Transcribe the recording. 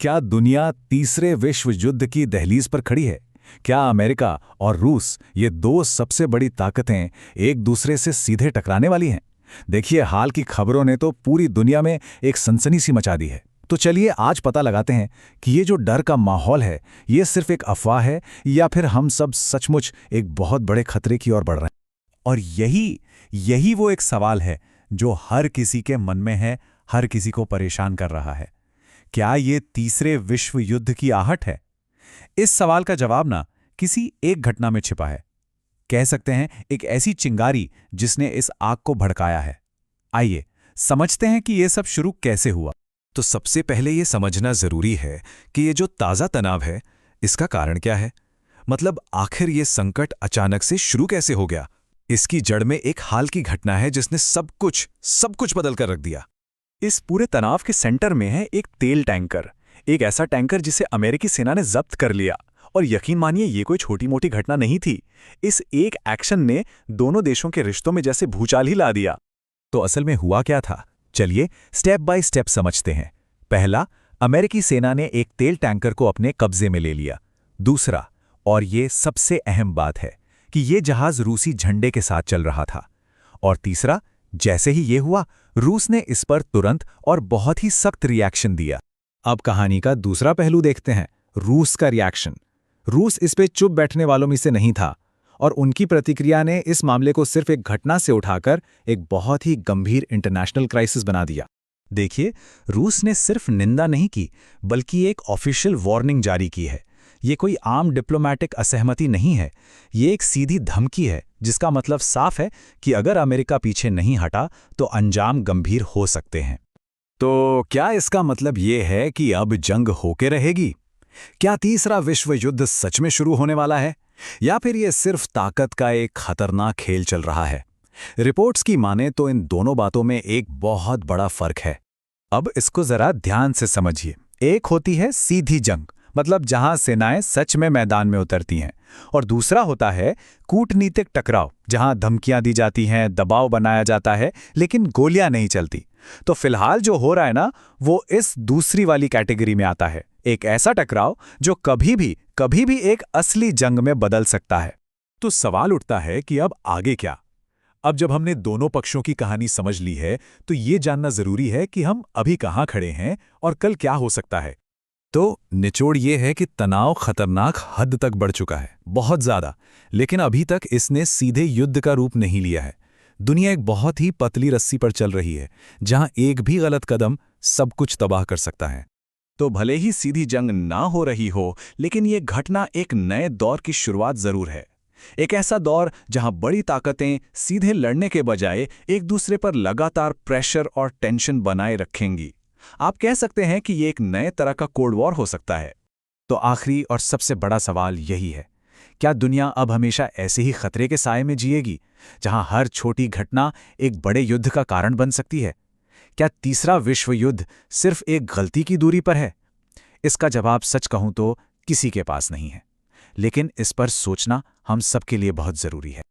क्या दुनिया तीसरे विश्व युद्ध की दहलीज पर खड़ी है? क्या अमेरिका और रूस, ये दो सबसे बड़ी ताकतें, एक दूसरे से सीधे टकराने वाली हैं? देखिए, हाल की खबरों ने तो पूरी दुनिया में एक सनसनी सी मचा दी है। तो चलिए आज पता लगाते हैं कि ये जो डर का माहौल है, ये सिर्फ एक अफवाह है या फिर हम सब सचमुच एक बहुत बड़े खतरे की ओर बढ़ रहे हैं। और यही यही वो एक सवाल है जो हर किसी के मन में है, हर किसी को परेशान कर रहा है। क्या ये तीसरे विश्व युद्ध की आहट है? इस सवाल का जवाब ना किसी एक घटना में छिपा है। कह सकते हैं एक ऐसी चिंगारी जिसने इस आग को भड़काया है। आइए समझते हैं कि ये सब शुरू कैसे हुआ। तो सबसे पहले ये समझना जरूरी है कि ये जो ताज़ा तनाव है, इसका कारण क्या है। मतलब आखिर ये संकट अचानक से शुरू कैसे हो गया। इसकी जड़ में एक हाल की घटना है जिसने सब कुछ बदल कर रख दिया। इस पूरे तनाव के सेंटर में है एक तेल टैंकर, एक ऐसा टैंकर जिसे अमेरिकी सेना ने जब्त कर लिया। और यकीन मानिए ये कोई छोटी मोटी घटना नहीं थी। इस एक एक्शन ने दोनों देशों के रिश्तों में जैसे भूचाल ही ला दिया। तो असल में हुआ क्या था, चलिए स्टेप बाय स्टेप समझते हैं। पहला, अमेरिकी सेना ने एक तेल टैंकर को अपने कब्जे में ले लिया। दूसरा, और ये सबसे अहम बात है, कि ये जहाज रूसी झंडे के साथ चल रहा था। और तीसरा, जैसे ही ये हुआ, रूस ने इस पर तुरंत और बहुत ही सख्त रिएक्शन दिया। अब कहानी का दूसरा पहलू देखते हैं, रूस का रिएक्शन। रूस इस पे चुप बैठने वालों में से नहीं था, और उनकी प्रतिक्रिया ने इस मामले को सिर्फ एक घटना से उठाकर एक बहुत ही गंभीर इंटरनेशनल क्राइसिस बना दिया। देखिए, रूस ने सिर्फ निंदा नहीं की, बल्कि एक ऑफिशियल वार्निंग जारी की है। ये कोई आम डिप्लोमैटिक असहमति नहीं है, ये एक सीधी धमकी है, जिसका मतलब साफ है कि अगर अमेरिका पीछे नहीं हटा तो अंजाम गंभीर हो सकते हैं। तो क्या इसका मतलब ये है कि अब जंग होके रहेगी? क्या तीसरा विश्व युद्ध सच में शुरू होने वाला है, या फिर ये सिर्फ ताकत का एक खतरनाक खेल चल रहा है? रिपोर्ट्स की माने तो इन दोनों बातों में एक बहुत बड़ा फर्क है। अब इसको जरा ध्यान से समझिए। एक होती है सीधी जंग, मतलब जहां सेनाएं सच में मैदान में उतरती हैं, और दूसरा होता है कूटनीतिक टकराव, जहां धमकियां दी जाती हैं, दबाव बनाया जाता है, लेकिन गोलियां नहीं चलती। तो फिलहाल जो हो रहा है ना, वो इस दूसरी वाली कैटेगरी में आता है। एक ऐसा टकराव जो कभी भी एक असली जंग में बदल सकता है। तो सवाल उठता है कि अब आगे क्या। अब जब हमने दोनों पक्षों की कहानी समझ ली है, तो ये जानना जरूरी है कि हम अभी कहां खड़े हैं और कल क्या हो सकता है। तो निचोड़ ये है कि तनाव खतरनाक हद तक बढ़ चुका है, बहुत ज्यादा। लेकिन अभी तक इसने सीधे युद्ध का रूप नहीं लिया है। दुनिया एक बहुत ही पतली रस्सी पर चल रही है, जहां एक भी गलत कदम सब कुछ तबाह कर सकता है। तो भले ही सीधी जंग ना हो रही हो, लेकिन ये घटना एक नए दौर की शुरुआत जरूर है। एक ऐसा दौर जहां बड़ी ताकतें सीधे लड़ने के बजाय एक दूसरे पर लगातार प्रेशर और टेंशन बनाए रखेंगी। आप कह सकते हैं कि ये एक नए तरह का कोल्ड वॉर हो सकता है। तो आखिरी और सबसे बड़ा सवाल यही है, क्या दुनिया अब हमेशा ऐसे ही खतरे के साए में जिएगी, जहां हर छोटी घटना एक बड़े युद्ध का कारण बन सकती है? क्या तीसरा विश्व युद्ध सिर्फ एक गलती की दूरी पर है? इसका जवाब सच कहूं तो किसी के पास नहीं है, लेकिन इस पर सोचना हम सबके लिए बहुत जरूरी है।